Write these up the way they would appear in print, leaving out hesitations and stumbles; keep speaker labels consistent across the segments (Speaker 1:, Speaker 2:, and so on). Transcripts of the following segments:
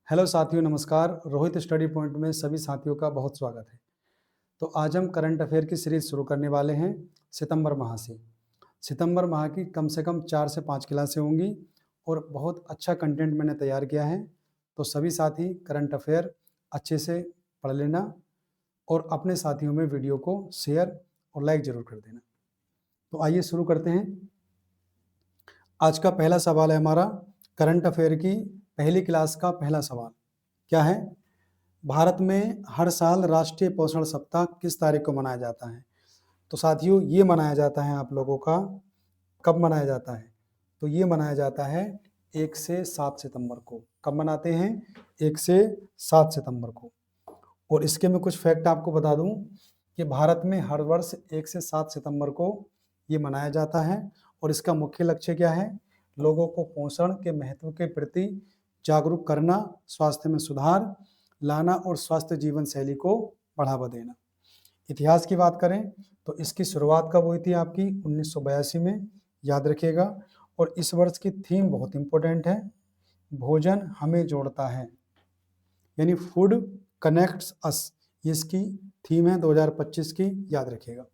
Speaker 1: Hello साथियों, नमस्कार। Rohit study point में सभी साथियों का बहुत स्वागत है। तो आज हम करंट अफेयर की सीरीज शुरू करने वाले हैं सितंबर माह से। सितंबर माह की कम से कम 4 से 5 क्लासें होंगी और बहुत अच्छा कंटेंट मैंने तैयार किया है। तो सभी साथी करंट अफेयर अच्छे से पढ़ लेना और अपने साथियों में वीडियो को शेयर और लाइक जरूर कर देना। तो आइए शुरू करते हैं। आज का पहला सवाल है हमारा करंट अफेयर की पहली क्लास का पहला सवाल। क्या है? भारत में हर साल राष्ट्रीय पोषण सप्ताह किस तारीख को मनाया जाता है? तो साथियों, ये मनाया जाता है आप लोगों का, कब मनाया जाता है? तो ये मनाया जाता है 1 से 7 सितंबर को। कब मनाते हैं? 1 से 7 सितंबर को। और इसके मैं कुछ फैक्ट आपको बता दूं कि भारत में हर वर्ष 1 से 7 सितंबर को ये मनाया जाता है और इसका मुख्य लक्ष्य क्या है? लोगों को पोषण के महत्व के प्रति जागरूक करना, स्वास्थ्य में सुधार लाना और स्वस्थ जीवन शैली को बढ़ावा देना। इतिहास की बात करें तो इसकी शुरुआत कब हुई थी? आपकी 1982 में, याद रखिएगा। और इस वर्ष की थीम बहुत इंपॉर्टेंट है, भोजन हमें जोड़ता है, यानी फूड कनेक्ट्स अस। ये इसकी थीम है 2025 की, याद रखिएगा।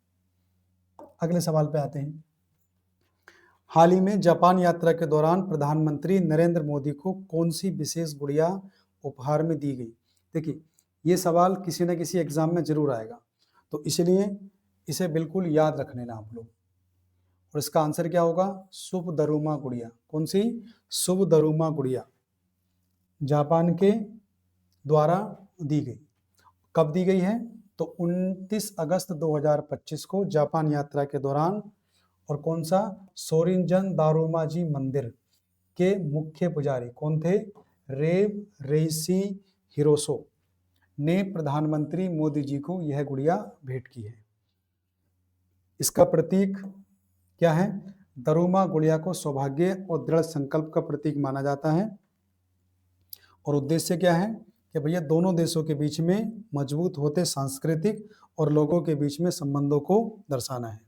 Speaker 1: अगले सवाल पे आते हैं। हाल ही में जापान यात्रा के दौरान प्रधानमंत्री नरेंद्र मोदी को कौन सी विशेष गुड़िया उपहार में दी गई? देखिए, ये सवाल किसी न किसी एग्जाम में जरूर आएगा, तो इसलिए इसे बिल्कुल याद रख लेना आप लोग। और इसका आंसर क्या होगा? शुभ दरुमा गुड़िया। कौन सी? शुभ दरुमा गुड़िया जापान के द्वारा दी गई। कब दी गई है? तो 29 अगस्त 2025 को जापान यात्रा के दौरान। और कौन सा? सोरिंजन दारुमाजी मंदिर के मुख्य पुजारी कौन थे? रेव रेइसी हिरोसो ने प्रधानमंत्री मोदी जी को यह गुड़िया भेंट की है। इसका प्रतीक क्या है? दरुमा गुड़िया को सौभाग्य और दृढ़ संकल्प का प्रतीक माना जाता है। और उद्देश्य क्या है कि भैया दोनों देशों के बीच में मजबूत होते सांस्कृतिक और लोगों के बीच में संबंधों को दर्शाना है।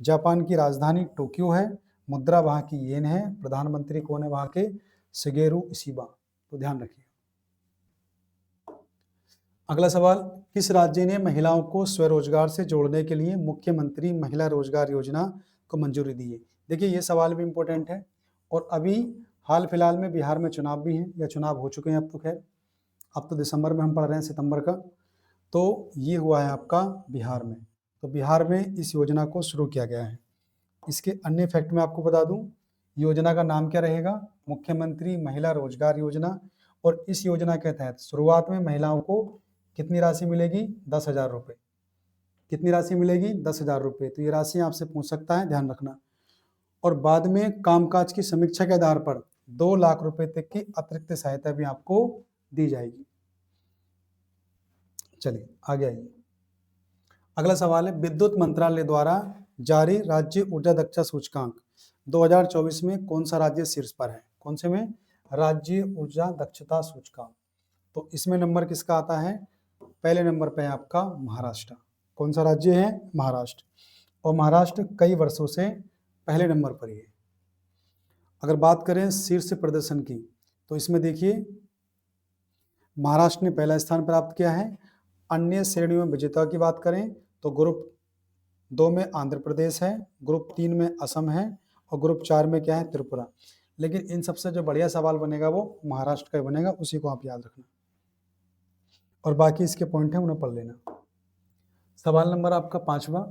Speaker 1: जापान की राजधानी टोक्यो है, मुद्रा वहाँ की येन है, प्रधानमंत्री कौन है वहाँ के? Shigeru Ishiba. तो ध्यान रखिए। अगला सवाल, किस राज्य ने महिलाओं को स्वरोजगार से जोड़ने के लिए मुख्यमंत्री महिला रोजगार योजना को मंजूरी दी है? देखिए, ये सवाल भी इंपॉर्टेंट है। और अभी हाल फिलहाल में बिहार में चुनाव भी हैं, या चुनाव हो चुके हैं अब तो। खैर, अब तो दिसंबर में हम पढ़ रहे हैं, सितंबर का। तो ये हुआ है आपका बिहार में। तो बिहार में इस योजना को शुरू किया गया है। इसके अन्य फैक्ट मैं आपको बता दूं, योजना का नाम क्या रहेगा? मुख्यमंत्री महिला रोजगार योजना। और इस योजना के तहत शुरुआत में महिलाओं को कितनी राशि मिलेगी? 10,000 रुपये। कितनी राशि मिलेगी? 10,000 रुपये। तो ये राशि आपसे पूछ सकता है, ध्यान रखना। और बाद में कामकाज की समीक्षा के आधार पर 2 लाख रुपए तक की अतिरिक्त सहायता भी आपको दी जाएगी। चलिए आगे आइए। अगला सवाल है, विद्युत मंत्रालय द्वारा जारी राज्य ऊर्जा दक्षता सूचकांक 2024 में कौन सा राज्य शीर्ष पर है? कौन से में? राज्य ऊर्जा दक्षता सूचकांक। तो इसमें नंबर किसका आता है? पहले नंबर पे है आपका महाराष्ट्र। कौन सा राज्य है? महाराष्ट्र। और महाराष्ट्र कई वर्षों से पहले नंबर पर ही है। अगर बात करें शीर्ष प्रदर्शन की, तो इसमें देखिए महाराष्ट्र ने पहला स्थान प्राप्त किया है। अन्य श्रेणियों में विजेता की बात करें तो ग्रुप 2 में आंध्र प्रदेश है, ग्रुप 3 में असम है और ग्रुप 4 में क्या है? त्रिपुरा। लेकिन इन सबसे जो बढ़िया सवाल बनेगा वो महाराष्ट्र का बनेगा, उसी को आप याद रखना। और बाकी इसके पॉइंट हैं, उन्हें पढ़ लेना। सवाल नंबर आपका 5वां,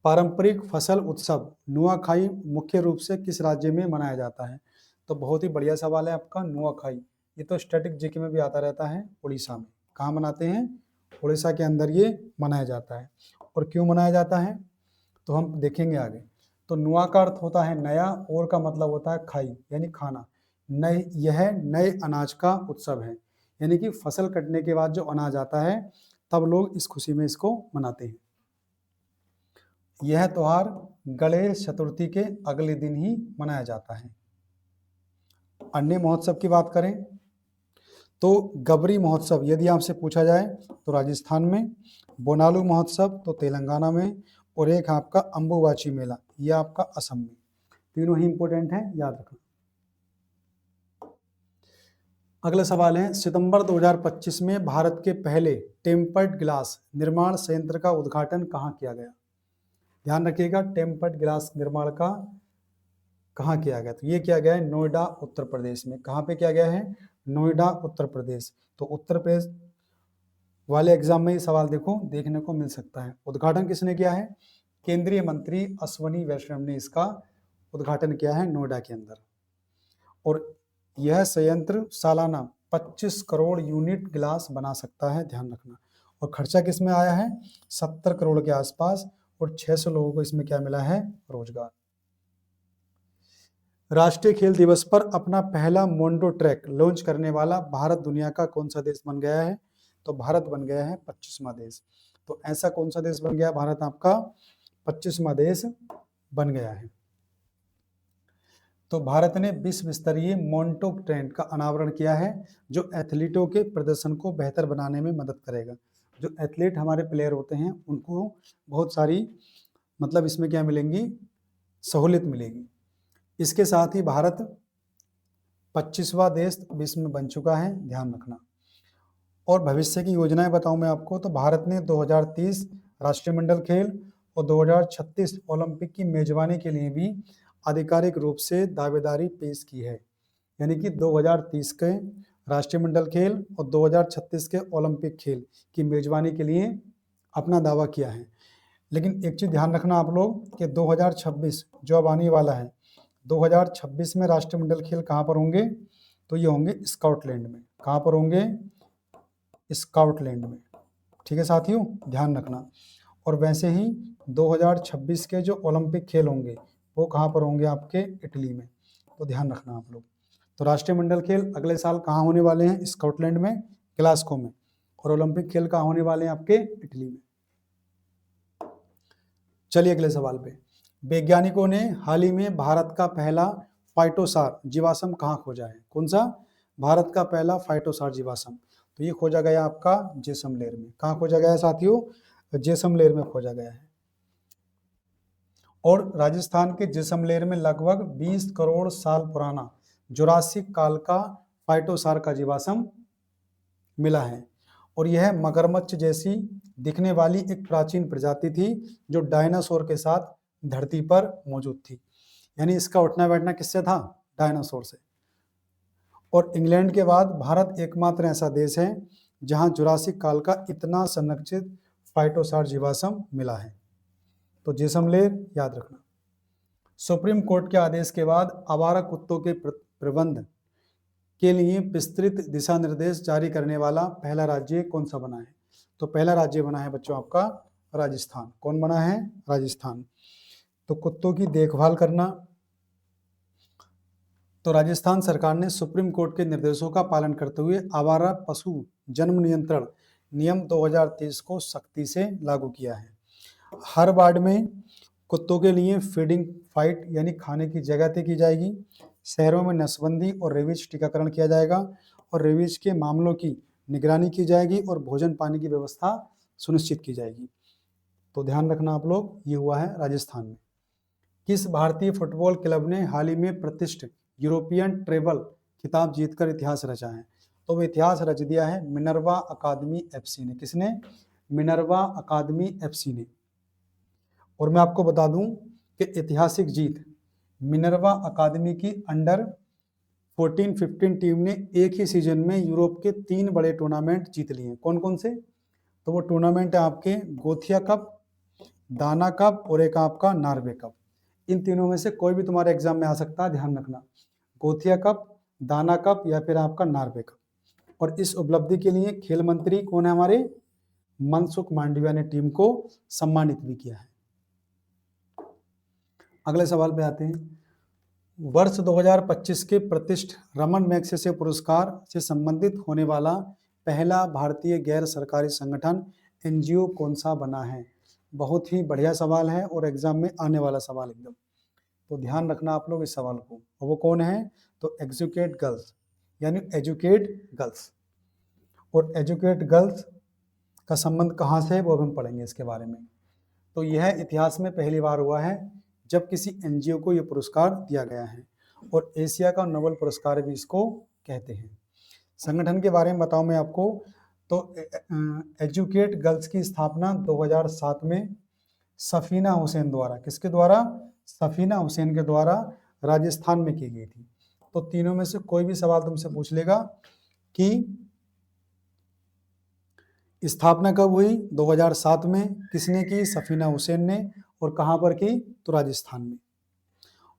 Speaker 1: पारंपरिक फसल उत्सव नुआखाई मुख्य रूप से किस राज्य में मनाया जाता है? तो बहुत ही बढ़िया सवाल है आपका, नुआखाई। ये तो स्टैटिक जीके में भी आता रहता है। उड़ीसा में। कहाँ मनाते हैं? उड़ीसा के अंदर ये मनाया जाता है। और क्यों मनाया जाता है तो हम देखेंगे आगे। तो नुआ का अर्थ होता है नया, और का मतलब होता है खाई, यानी खाना। नए, यह नए अनाज का उत्सव है, यानी कि फसल कटने के बाद जो अनाज आता है तब लोग इस खुशी में इसको मनाते हैं। यह त्योहार गणेश चतुर्थी के अगले दिन ही मनाया जाता है। अन्य महोत्सव की बात करें तो गबरी महोत्सव यदि आपसे पूछा जाए तो राजस्थान में, बोनालू महोत्सव तो तेलंगाना में, और एक आपका अंबुबाची मेला, यह आपका असम में। तीनों ही इंपॉर्टेंट है, याद रखना। अगला सवाल है, सितंबर 2025 में भारत के पहले टेम्पर्ड ग्लास निर्माण संयंत्र का उद्घाटन कहाँ किया गया? ध्यान रखिएगा, टेम्पर्ड ग्लास निर्माण का कहाँ किया गया? तो ये किया गया है नोएडा उत्तर प्रदेश में। कहाँ पे किया गया है? नोएडा उत्तर प्रदेश। तो उत्तर प्रदेश वाले एग्जाम में ये सवाल देखो देखने को मिल सकता है। उद्घाटन किसने किया है? केंद्रीय मंत्री अश्वनी वैष्णव ने इसका उद्घाटन किया है नोएडा के अंदर। और यह संयंत्र सालाना 25 करोड़ यूनिट गिलास बना सकता है, ध्यान रखना। और खर्चा किसमें आया है? 70 करोड़ के आसपास। और 600 लोगों को इसमें क्या मिला है? रोजगार। राष्ट्रीय खेल दिवस पर अपना पहला मोंडो ट्रैक लॉन्च करने वाला भारत दुनिया का कौन सा देश बन गया है? तो भारत बन गया है 25वां देश। तो ऐसा कौन सा देश बन गया? भारत आपका 25वां देश बन गया है। तो भारत ने विश्व स्तरीय मोंटो ट्रेंड का अनावरण किया है, जो एथलीटों के प्रदर्शन को बेहतर बनाने में मदद करेगा। जो एथलीट हमारे प्लेयर होते हैं उनको बहुत सारी मतलब इसमें क्या मिलेंगी? सहूलियत मिलेगी। इसके साथ ही भारत 25वां देश विश्व में बन चुका है, ध्यान रखना। और भविष्य की योजनाएं बताऊं मैं आपको, तो भारत ने 2030 राष्ट्रमंडल खेल और 2036 ओलंपिक की मेजबानी के लिए भी आधिकारिक रूप से दावेदारी पेश की है। यानी कि 2030 के राष्ट्रमंडल खेल और 2036 के ओलंपिक खेल की मेजबानी के लिए अपना दावा किया है। लेकिन एक चीज ध्यान रखना आप लोग कि 2026 जो अब आने वाला है, 2026 में राष्ट्रमंडल खेल कहाँ पर होंगे? तो ये होंगे स्कॉटलैंड में। कहाँ पर होंगे? स्कॉटलैंड में। ठीक है साथियों, ध्यान रखना। और वैसे ही 2026 के जो ओलंपिक खेल होंगे वो कहाँ पर होंगे? आपके इटली में। तो ध्यान रखना आप लोग। तो राष्ट्रमंडल खेल अगले साल कहाँ होने वाले हैं? स्कॉटलैंड में, ग्लासगो में। और ओलंपिक खेल कहाँ होने वाले हैं? आपके इटली में। चलिए अगले सवाल पे। वैज्ञानिकों ने हाल ही में भारत का पहला फाइटोसार जीवाश्म कहाँ खोजा है? कौन सा? भारत का पहला फाइटोसार जीवाश्म तो ये खोजा गया आपका जैसलमेर में। कहाँ खोजा गया है साथियों? जैसलमेर में खोजा गया है। और राजस्थान के जैसलमेर में लगभग 20 करोड़ साल पुराना जुरासिक काल का फाइटोसार का जीवाश्म मिला है। और यह मगरमच्छ जैसी दिखने वाली एक प्राचीन प्रजाति थी जो डायनासोर के साथ धरती पर मौजूद थी। यानी इसका उठना बैठना किससे था? डायनासोर से। और इंग्लैंड के बाद भारत एकमात्र ऐसा देश है जहां जुरासिक काल का इतना संरक्षित फाइटोसार जीवाश्म मिला है। तो जैसलमेर याद रखना। सुप्रीम कोर्ट के आदेश के बाद आवारा कुत्तों के प्रबंध के लिए विस्तृत दिशा निर्देश जारी करने वाला पहला राज्य कौन सा बना है? तो पहला राज्य बना है बच्चों आपका राजस्थान। कौन बना है? राजस्थान। तो कुत्तों की देखभाल करना, तो राजस्थान सरकार ने सुप्रीम कोर्ट के निर्देशों का पालन करते हुए आवारा पशु जन्म नियंत्रण नियम 2023 को सख्ती से लागू किया है। हर वार्ड में कुत्तों के लिए फीडिंग फाइट यानी खाने की जगह तय की जाएगी। शहरों में नसबंदी और रेबीज टीकाकरण किया जाएगा और रेबीज के मामलों की निगरानी की जाएगी और भोजन पानी की व्यवस्था सुनिश्चित की जाएगी। तो ध्यान रखना आप लोग, ये हुआ है राजस्थान में। किस भारतीय फुटबॉल क्लब ने हाल ही में प्रतिष्ठित यूरोपियन ट्रेबल खिताब जीतकर इतिहास रचा है? तो वो इतिहास रच दिया है मिनर्वा अकादमी एफसी ने। किसने? मिनर्वा अकादमी एफसी ने। और मैं आपको बता दूं कि ऐतिहासिक जीत मिनर्वा अकादमी की अंडर 14-15 टीम ने एक ही सीजन में यूरोप के 3 बड़े टूर्नामेंट जीत लिए। कौन कौन से? तो वो टूर्नामेंट है आपके गोथिया कप, दाना कप और एक आपका नॉर्वे कप। इन तीनों में से कोई भी तुम्हारे एग्जाम में आ सकता है, ध्यान रखना। गोथिया कप, दाना कप या फिर आपका नॉर्वे कप। और इस उपलब्धि के लिए खेल मंत्री कौन है हमारे? मनसुख मांडविया ने टीम को सम्मानित भी किया है। अगले सवाल पे आते हैं। वर्ष 2025 के प्रतिष्ठित रमन मैग्सेसे पुरस्कार से संबंधित होने वाला पहला भारतीय गैर सरकारी संगठन एनजीओ कौन सा बना है? बहुत ही बढ़िया सवाल है और एग्जाम में आने वाला सवाल एकदम। तो ध्यान रखना आप लोग इस सवाल को। और वो कौन है? तो एजुकेट गर्ल्स यानी एजुकेट गर्ल्स। और एजुकेट गर्ल्स का संबंध कहाँ से है वो हम पढ़ेंगे इसके बारे में। तो यह इतिहास में पहली बार हुआ है जब किसी एनजीओ को यह पुरस्कार दिया गया है। और एशिया का नोबेल पुरस्कार भी इसको कहते हैं। संगठन के बारे में बताऊं मैं आपको, तो एजुकेट गर्ल्स की स्थापना 2007 में सफीना हुसैन द्वारा, किसके द्वारा? सफीना हुसैन के द्वारा राजस्थान में की गई थी। तो तीनों में से कोई भी सवाल तुमसे पूछ लेगा कि स्थापना कब हुई? 2007 में। किसने की? सफीना हुसैन ने। और कहां पर की? तो राजस्थान में।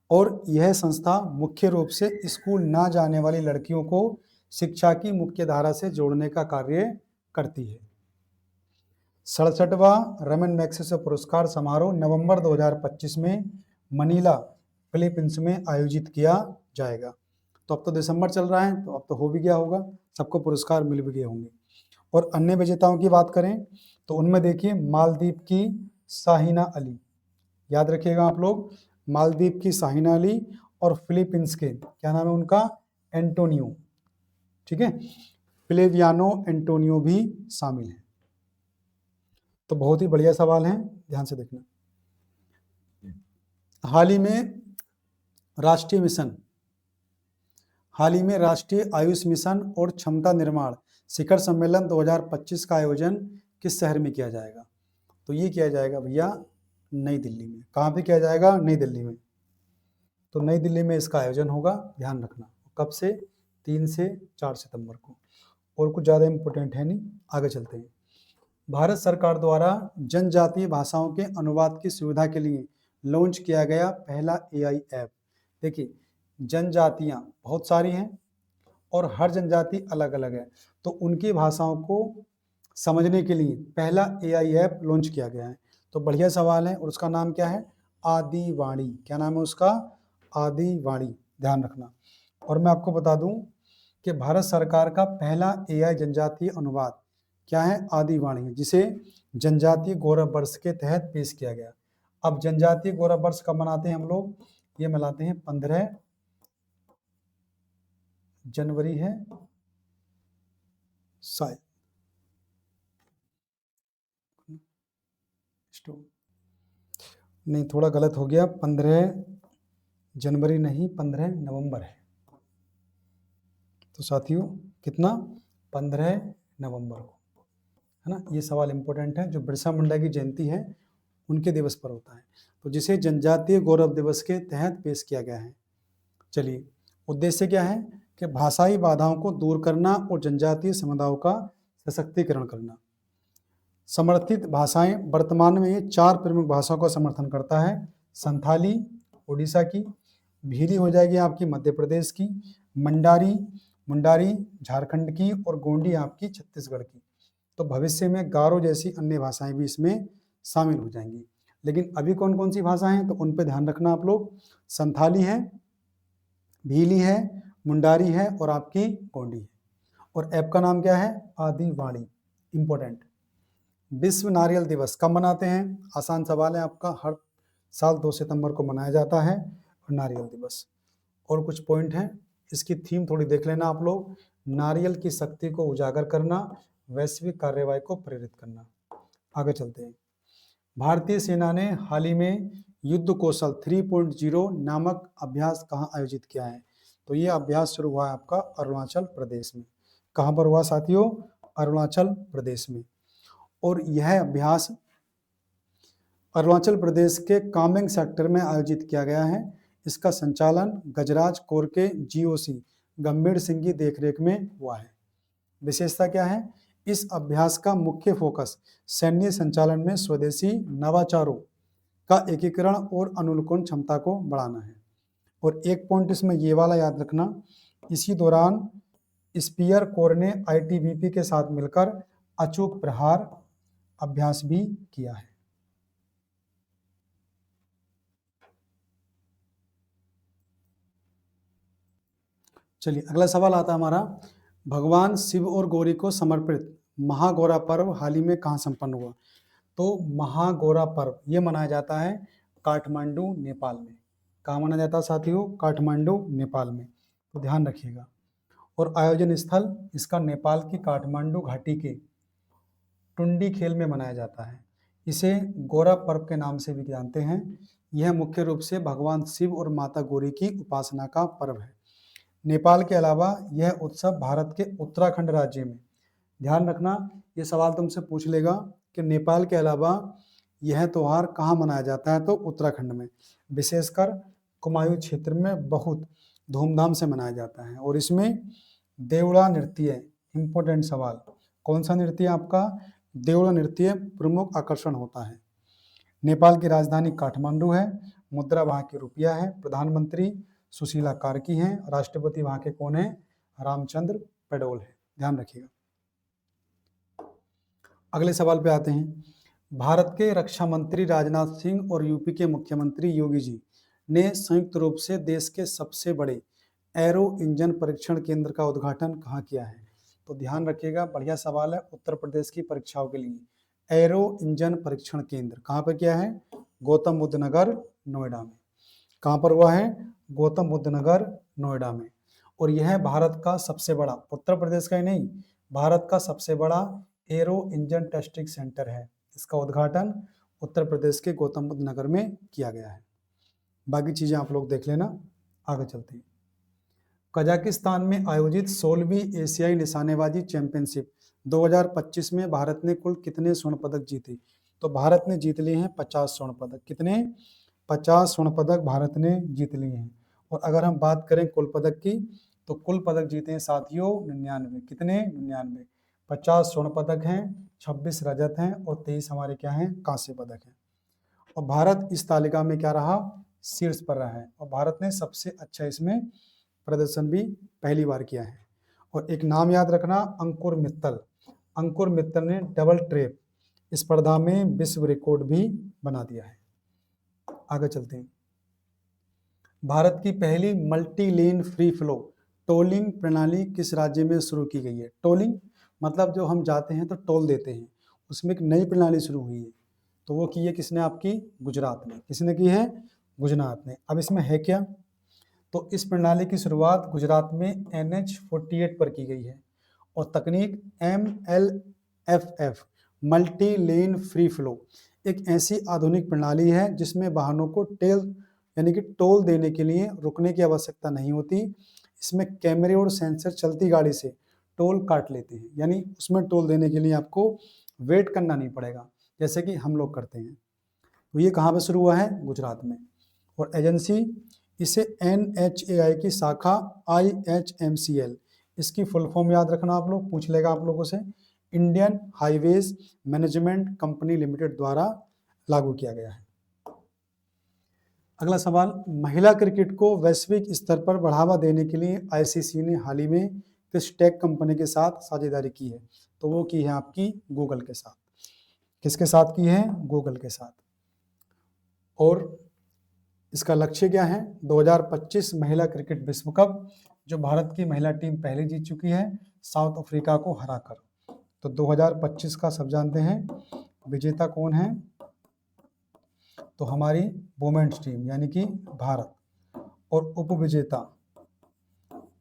Speaker 1: और यह संस्था मुख्य रूप से स्कूल ना जाने वाली लड़कियों को शिक्षा की मुख्य धारा से जोड़ने का कार्य करती है। 67वां रमन मैग्सेसे पुरस्कार समारोह नवंबर 2025 में मनीला, फिलीपींस में आयोजित किया जाएगा। तो अब तो दिसंबर चल रहा है, तो अब तो हो भी गया होगा, सबको पुरस्कार मिल भी गए होंगे। और अन्य विजेताओं की बात करें तो उनमें देखिए मालदीव की शाहीना अली, याद रखिएगा आप लोग, मालदीव की शाहीना अली, और फिलीपींस के क्या नाम है उनका? एंटोनियो, ठीक है, फ्लेवियानो एंटोनियो भी शामिल है। तो बहुत ही बढ़िया सवाल है, ध्यान से देखना। हाल ही में राष्ट्रीय आयुष मिशन और क्षमता निर्माण शिखर सम्मेलन 2025 का आयोजन किस शहर में किया जाएगा? तो ये किया जाएगा भैया नई दिल्ली में। कहाँ पे किया जाएगा? नई दिल्ली में। तो नई दिल्ली में इसका आयोजन होगा, ध्यान रखना। कब से? 3 से 4 सितंबर को। और कुछ ज़्यादा इम्पोर्टेंट है नहीं, आगे चलते हैं। भारत सरकार द्वारा जनजातीय भाषाओं के अनुवाद की सुविधा के लिए लॉन्च किया गया पहला AI ऐप। देखिए, जनजातियां बहुत सारी हैं और हर जनजाति अलग अलग है, तो उनकी भाषाओं को समझने के लिए पहला AI ऐप लॉन्च किया गया है। तो बढ़िया सवाल है, और उसका नाम क्या है? आदिवाणी। क्या नाम है उसका? आदिवाणी, ध्यान रखना। और मैं आपको बता दूं कि भारत सरकार का पहला AI जनजातीय अनुवाद क्या है? आदिवाणी है, जिसे जनजातीय गौरव वर्ष के तहत पेश किया गया। अब जनजातीय गौरव वर्ष कब मनाते हैं हम लोग? ये मनाते हैं 15 जनवरी है शायद, नहीं थोड़ा गलत हो गया, 15 जनवरी नहीं 15 नवंबर है। तो साथियों कितना? 15 नवंबर को, है ना। ये सवाल इंपॉर्टेंट है, जो बिरसा मुंडा की जयंती है उनके दिवस पर होता है, तो जिसे जनजातीय गौरव दिवस के तहत पेश किया गया है। चलिए, उद्देश्य क्या है? कि भाषाई बाधाओं को दूर करना और जनजातीय समुदायों का सशक्तिकरण करना। समर्थित भाषाएं, वर्तमान में ये 4 प्रमुख भाषाओं का समर्थन करता है। संथाली उड़ीसा की, भीली हो जाएगी आपकी मध्य प्रदेश की, मुंडारी झारखंड की, और गोंडी आपकी छत्तीसगढ़ की। तो भविष्य में गारो जैसी अन्य भाषाएं भी इसमें शामिल हो जाएंगी। लेकिन अभी कौन कौन सी भाषाएं हैं तो उन पे ध्यान रखना आप लोग। संथाली है, भीली है, मुंडारी है, और आपकी गोंडी है। और ऐप का नाम क्या है? आदिवाणी। इंपॉर्टेंट। विश्व नारियल दिवस कब मनाते हैं? आसान सवाल है आपका, हर साल 2 सितंबर को मनाया जाता है नारियल दिवस। और कुछ पॉइंट हैं, इसकी थीम थोड़ी देख लेना आप लोग। नारियल की शक्ति को उजागर करना, वैश्विक कार्यवाही को प्रेरित करना। आगे चलते हैं। भारतीय सेना ने हाल ही में युद्ध कौशल 3.0 नामक अभ्यास कहाँ आयोजित किया है? तो ये अभ्यास शुरू हुआ है आपका अरुणाचल प्रदेश में। कहाँ पर हुआ साथियों? अरुणाचल प्रदेश में। और यह अभ्यास अरुणाचल प्रदेश के कामेंग सेक्टर में आयोजित किया गया है। इसका संचालन गजराज कोर के GOC गंभीर सिंह की देखरेख में हुआ है। विशेषता क्या है? इस अभ्यास का मुख्य फोकस सैन्य संचालन में स्वदेशी नवाचारों का एकीकरण और अनुकूलन क्षमता को बढ़ाना है। और एक पॉइंट इसमें ये वाला याद रखना, इसी दौरान स्पीयर कोर ने ITBP के साथ मिलकर अचूक प्रहार अभ्यास भी किया है। चलिए, अगला सवाल आता है हमारा, भगवान शिव और गौरी को समर्पित महागौरा पर्व हाल ही में कहाँ संपन्न हुआ? तो महागौरा पर्व ये मनाया जाता है काठमांडू, नेपाल में। कहाँ मनाया जाता है साथियों? काठमांडू, नेपाल में। तो ध्यान रखिएगा। और आयोजन स्थल इसका नेपाल की काठमांडू घाटी के टुंडी खेल में मनाया जाता है। इसे गौरा पर्व के नाम से भी जानते हैं। यह मुख्य रूप से भगवान शिव और माता गौरी की उपासना का पर्व है। नेपाल के अलावा यह उत्सव भारत के उत्तराखंड राज्य में, ध्यान रखना ये सवाल तुमसे पूछ लेगा कि नेपाल के अलावा यह त्यौहार कहाँ मनाया जाता है, तो उत्तराखंड में, विशेषकर कुमायूं क्षेत्र में बहुत धूमधाम से मनाया जाता है। और इसमें देवड़ा नृत्य, इंपॉर्टेंट सवाल, कौन सा नृत्य आपका, देवड़ा नृत्य प्रमुख आकर्षण होता है। नेपाल की राजधानी काठमांडू है, मुद्रा वहाँ की रुपया है, प्रधानमंत्री सुशीला कार्की हैं, राष्ट्रपति वहाँ के कौन है, रामचंद्र पडोल है, ध्यान रखिएगा। अगले सवाल पे आते हैं। भारत के रक्षा मंत्री राजनाथ सिंह और यूपी के मुख्यमंत्री योगी जी ने संयुक्त रूप से देश के सबसे बड़े एरो इंजन परीक्षण केंद्र का उद्घाटन कहाँ किया है, तो ध्यान रखिएगा, बढ़िया सवाल है उत्तर प्रदेश की परीक्षाओं के लिए। एरो इंजन परीक्षण केंद्र कहाँ पर किया है, गौतम बुद्ध नगर नोएडा में। कहाँ पर हुआ है, गौतम बुद्ध नगर नोएडा में। और यह भारत का सबसे बड़ा, उत्तर प्रदेश का ही नहीं, भारत का सबसे बड़ा एरो इंजन टेस्टिंग सेंटर है। इसका उद्घाटन उत्तर प्रदेश के गौतम बुद्ध नगर में किया गया है। बाकी चीजें आप लोग देख लेना, आगे चलते हैं। कजाकिस्तान में आयोजित 16वीं एशियाई निशानेबाजी चैंपियनशिप 2025 में भारत ने कुल कितने स्वर्ण पदक जीते, तो भारत ने जीत लिए हैं 50 स्वर्ण पदक। कितने, 50 स्वर्ण पदक भारत ने जीत लिए हैं। और अगर हम बात करें कुल पदक की, तो कुल पदक जीते हैं साथियों 99। कितने, 99। 50 स्वर्ण पदक हैं, 26 रजत हैं और 23 हमारे क्या हैं, कांस्य पदक हैं। और भारत इस तालिका में क्या रहा, शीर्ष पर रहा है। और भारत ने सबसे अच्छा इसमें प्रदर्शन भी पहली बार किया है। और एक नाम याद रखना, अंकुर मित्तल। अंकुर मित्तल ने डबल ट्रैप स्पर्धा में विश्व रिकॉर्ड भी बना दिया है। आगे चलते हैं। भारत की पहली multi lane free flow tolling प्रणाली किस राज्य में शुरू की गई है। टोलिंग मतलब जो हम जाते हैं तो टोल देते हैं, उसमें एक नई प्रणाली शुरू हुई है, तो वो की है किसने, आपकी गुजरात में। किसने की है, गुजरात ने। अब इसमें है क्या, तो इस प्रणाली की शुरुआत गुजरात में NH48 पर की गई है। और तकनीक MLFF multi lane free flow एक ऐसी आधुनिक प्रणाली है जिसमें वाहनों को यानी कि टोल देने के लिए रुकने की आवश्यकता नहीं होती। इसमें कैमरे और सेंसर चलती गाड़ी से टोल काट लेते हैं, यानी उसमें टोल देने के लिए आपको वेट करना नहीं पड़ेगा जैसे कि हम लोग करते हैं। तो ये कहाँ पर शुरू हुआ है, गुजरात में। और एजेंसी इसे NHAI की शाखा IHMCL, इसकी फुल फॉर्म याद रखना, आप लोग पूछ लेगा आप लोगों से, Indian highways management company limited द्वारा लागू किया गया है। अगला सवाल, महिला क्रिकेट को वैश्विक स्तर पर बढ़ावा देने के लिए ICC ने हाल ही में किस टेक कंपनी के साथ साझेदारी की है, तो वो की है आपकी गूगल के साथ। किसके साथ की है, गूगल के साथ। और इसका लक्ष्य क्या है, 2025 महिला क्रिकेट विश्व कप जो भारत की महिला टीम पहले जीत चुकी है साउथ अफ्रीका को हराकर। तो 2025 का सब जानते हैं विजेता कौन है, तो हमारी वुमेन्स टीम यानी कि भारत। और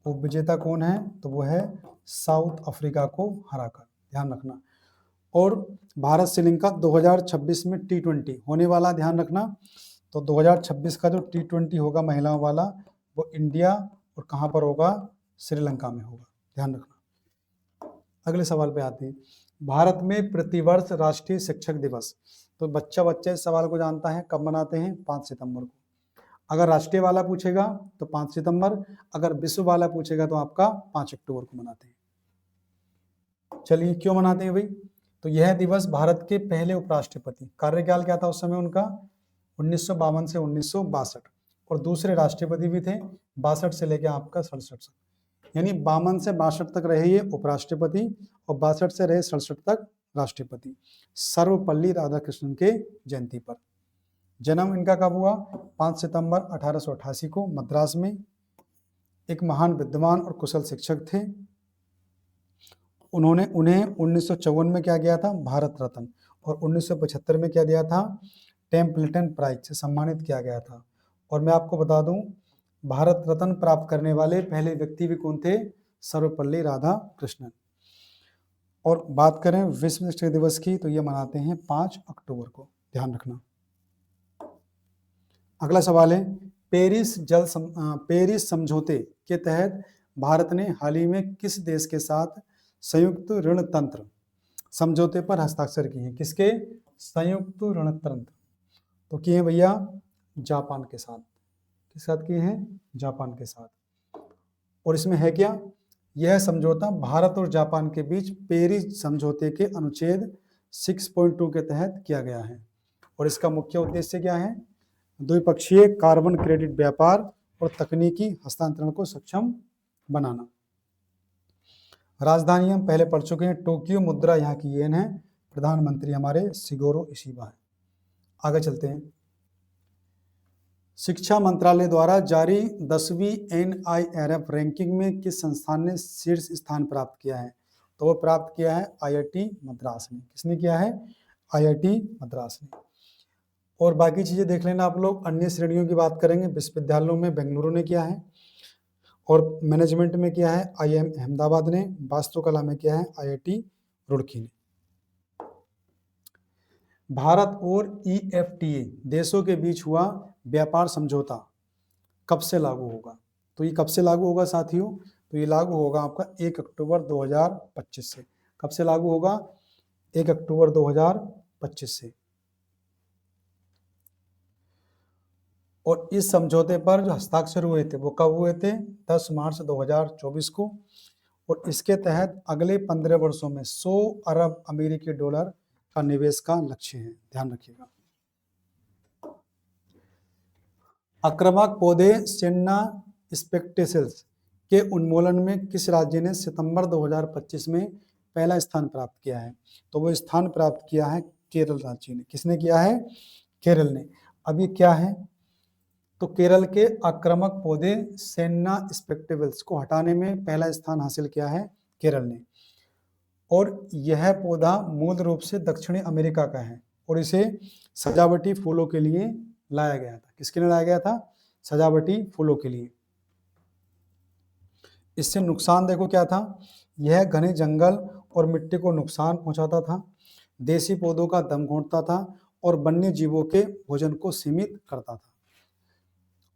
Speaker 1: उपविजेता कौन है, तो वो है साउथ अफ्रीका को हराकर, ध्यान रखना। और भारत श्रीलंका 2026 में T20 होने वाला, ध्यान रखना। तो 2026 का जो T20 होगा महिलाओं वाला, वो इंडिया और कहाँ पर होगा, श्रीलंका में होगा, ध्यान रखना। अगले सवाल पे आते हैं। भारत में प्रतिवर्ष राष्ट्रीय शिक्षक दिवस, तो बच्चा इस सवाल को जानता है, कब मनाते हैं, 5 सितंबर को। अगर राष्ट्रीय वाला पूछेगा तो 5 सितंबर, अगर विश्व वाला पूछेगा तो आपका 5 अक्टूबर को मनाते हैं। चलिए क्यों मनाते हैं भाई, तो यह दिवस भारत के पहले उपराष्ट्रपति, कार्यकाल क्या था उस समय उनका, 1952 से 1962, और दूसरे राष्ट्रपति भी थे 62 से लेकर आपका 67, यानी 52 से 62 तक रहे ये उपराष्ट्रपति और 62 से रहे 67 तक राष्ट्रपति, सर्वपल्ली राधाकृष्णन के जयंती पर। जन्म इनका कब हुआ, 5 सितंबर 1888 को मद्रास में। एक महान विद्वान और कुशल शिक्षक थे। उन्हें 1954 में क्या किया था, भारत रत्न, और 1975 में क्या दिया था, टेम्पल्टन प्राइज से सम्मानित किया गया था। और मैं आपको बता दूं, भारत रत्न प्राप्त करने वाले पहले व्यक्ति भी कौन थे, सर्वपल्ली राधाकृष्णन। और बात करें विश्व शिक्षक दिवस की, तो ये मनाते हैं 5 अक्टूबर को, ध्यान रखना। अगला सवाल है, पेरिस समझौते के तहत भारत ने हाल ही में किस देश के साथ संयुक्त ऋण तंत्र समझौते पर हस्ताक्षर किए हैं? किसके? संयुक्त ऋण तंत्र तो किए हैं भैया जापान के साथ। किस साथ किए हैं? जापान के साथ। और इसमें है क्या? यह समझौता भारत और जापान के बीच पेरिस समझौते के अनुच्छेद 6.2 के तहत किया गया है। और इसका मुख्य उद्देश्य क्या है? द्विपक्षीय कार्बन क्रेडिट व्यापार और तकनीकी हस्तांतरण को सक्षम बनाना। राजधानी हम पहले पढ़ चुके हैं, टोक्यो। मुद्रा यहाँ की येन है। प्रधानमंत्री हमारे शिगेरो इशिबा है। आगे चलते हैं। शिक्षा मंत्रालय द्वारा जारी 10वीं NIRF रैंकिंग में किस संस्थान ने शीर्ष स्थान प्राप्त किया है? तो वो प्राप्त किया है IIT मद्रास ने। किसने किया है? IIT मद्रास ने। और बाकी चीजें देख लेना आप लोग। अन्य श्रेणियों की बात करेंगे। विश्वविद्यालयों में बेंगलुरु ने किया है, और मैनेजमेंट में किया है IIM अहमदाबाद ने, वास्तुकला में किया है IIT रुड़की ने। भारत और EFTA देशों के बीच हुआ व्यापार समझौता कब से लागू होगा? तो ये कब से लागू होगा साथियों? तो ये लागू होगा आपका 1 अक्टूबर 2025 से। कब से लागू होगा? 1 अक्टूबर 2025 से। और इस समझौते पर जो हस्ताक्षर हुए थे वो कब हुए थे? 10 मार्च 2024 को। और इसके तहत अगले 15 वर्षों में 100 अरब अमेरिकी डॉलर का निवेश का लक्ष्य है। ध्यान रखिएगा। आक्रामक पौधे सेन्ना स्पेक्टेसिल्स के उन्मूलन में किस राज्य ने सितंबर 2025 में पहला स्थान प्राप्त किया है? तो वो स्थान प्राप्त किया है केरल राज्य ने। किसने किया है? केरल ने। अब ये क्या है? तो केरल के आक्रामक पौधे सेन्ना स्पेक्टेबल्स को हटाने में पहला स्थान हासिल किया है केरल ने। और यह पौधा मूल रूप से दक्षिणी अमेरिका का है और इसे सजावटी फूलों के लिए लाया गया था। किसके लिए लाया गया था? सजावटी फूलों के लिए। इससे नुकसान देखो क्या था? यह घने जंगल और मिट्टी को नुकसान पहुंचाता था, देसी पौधों का दम घोंटता था और वन्य जीवों के भोजन को सीमित करता था।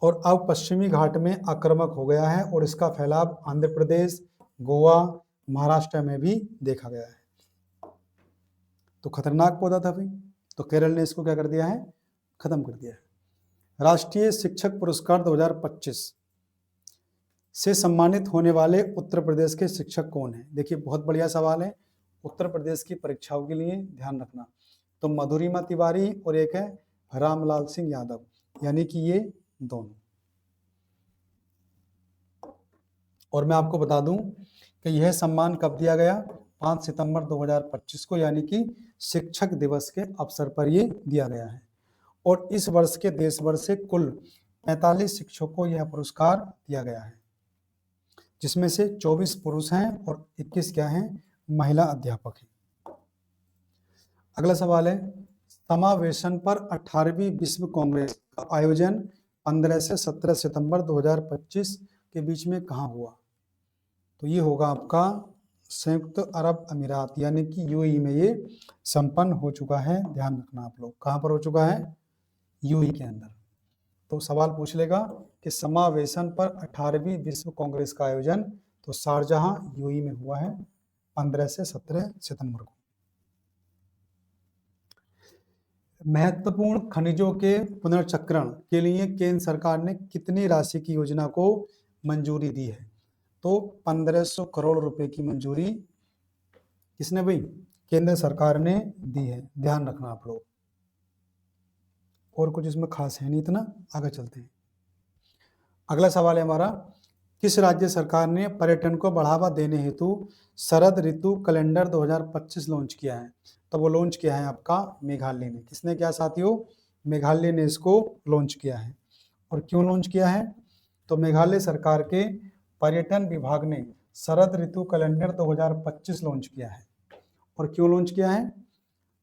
Speaker 1: और अब पश्चिमी घाट में आक्रामक हो गया है और इसका फैलाव आंध्र प्रदेश, गोवा, महाराष्ट्र में भी देखा गया है। तो खतरनाक पौधा था भाई। तो केरल ने इसको क्या कर दिया है? खत्म कर दिया है। राष्ट्रीय शिक्षक पुरस्कार 2025 से सम्मानित होने वाले उत्तर प्रदेश के शिक्षक कौन है? देखिए बहुत बढ़िया सवाल है। उत्तर प्रदेश की परीक्षाओं के लिए ध्यान रखना। तो मधुरिमा तिवारी और एक है रामलाल सिंह यादव, यानी कि ये दोनों। और मैं आपको बता दूं कि यह सम्मान कब दिया गया? 5 सितंबर 2025 को, यानी कि शिक्षक दिवस के अवसर पर ये दिया गया है। और इस वर्ष के देश भर से कुल 45 शिक्षकों को यह पुरस्कार दिया गया है, जिसमें से 24 पुरुष हैं और 21 क्या हैं? महिला अध्यापक हैं। अगला सवाल है, समावेशन पर 18वीं विश्व कांग्रेस का आयोजन 15 से 17 सितंबर 2025 के बीच में कहाँ हुआ? तो ये होगा आपका संयुक्त अरब अमीरात, यानी कि UAE में ये संपन्न हो चुका है। ध्यान रखना आप लोग। कहाँ पर हो चुका है? UAE के अंदर। तो सवाल पूछ लेगा कि समावेशन पर 18वीं विश्व कांग्रेस का आयोजन तो शारजाह UAE में हुआ है 15 से 17 सितंबर को। महत्वपूर्ण खनिजों के पुनर्चक्रण के लिए केंद्र सरकार ने कितनी राशि की योजना को मंजूरी दी है? तो 1500 करोड़ रुपए की मंजूरी किसने भाई? केंद्र सरकार ने दी है। ध्यान रखना आप लोग। और कुछ इसमें खास है नहीं इतना। आगे चलते हैं। अगला सवाल है हमारा, किस राज्य सरकार ने पर्यटन को बढ़ावा देने हेतु शरद ऋतु कैलेंडर 2025 लॉन्च किया है? तो वो लॉन्च किया है आपका मेघालय ने। किसने किया साथियों? मेघालय ने इसको लॉन्च किया है। और क्यों लॉन्च किया है? तो मेघालय सरकार के पर्यटन विभाग ने शरद ऋतु कैलेंडर 2025 लॉन्च किया है। और क्यों लॉन्च किया है?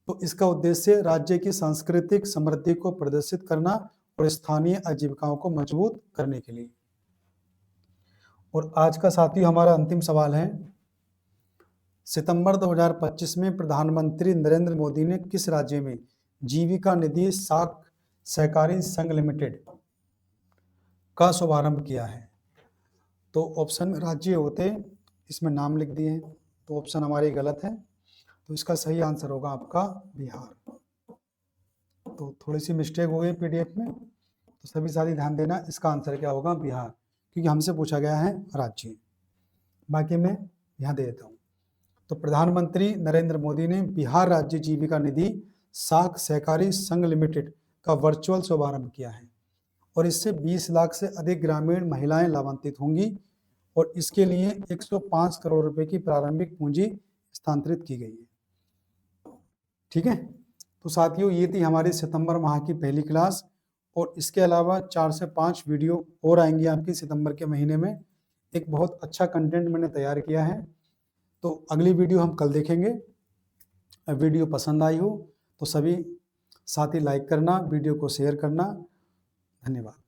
Speaker 1: तो इसका उद्देश्य राज्य की सांस्कृतिक समृद्धि को प्रदर्शित करना और स्थानीय आजीविकाओं को मजबूत करने के लिए। और आज का साथियों हमारा अंतिम सवाल है, सितंबर 2025 में प्रधानमंत्री नरेंद्र मोदी ने किस राज्य में जीविका निधि साख सहकारी संघ लिमिटेड का शुभारंभ किया है? तो ऑप्शन में राज्य होते, इसमें नाम लिख दिए हैं, तो ऑप्शन हमारी गलत है। तो इसका सही आंसर होगा आपका बिहार। तो थोड़ी सी मिस्टेक हो गई पीडीएफ में, तो सभी साथी ध्यान देना, इसका आंसर क्या होगा? बिहार, क्योंकि हमसे पूछा गया है राज्य। बाकी मैं यहाँ दे देता हूँ। तो प्रधानमंत्री नरेंद्र मोदी ने बिहार राज्य जीविका निधि साख सहकारी संघ लिमिटेड का वर्चुअल शुभारंभ किया है और इससे 20 लाख से अधिक ग्रामीण महिलाएं लाभान्वित होंगी और इसके लिए 105 करोड़ रुपए की प्रारंभिक पूंजी स्थानांतरित की गई है। ठीक है, तो साथियों ये थी हमारी सितंबर माह की पहली क्लास, और इसके अलावा 4 से 5 वीडियो और आएंगी आपकी सितंबर के महीने में। एक बहुत अच्छा कंटेंट मैंने तैयार किया है, तो अगली वीडियो हम कल देखेंगे। वीडियो पसंद आई हो तो सभी साथी लाइक करना, वीडियो को शेयर करना। धन्यवाद।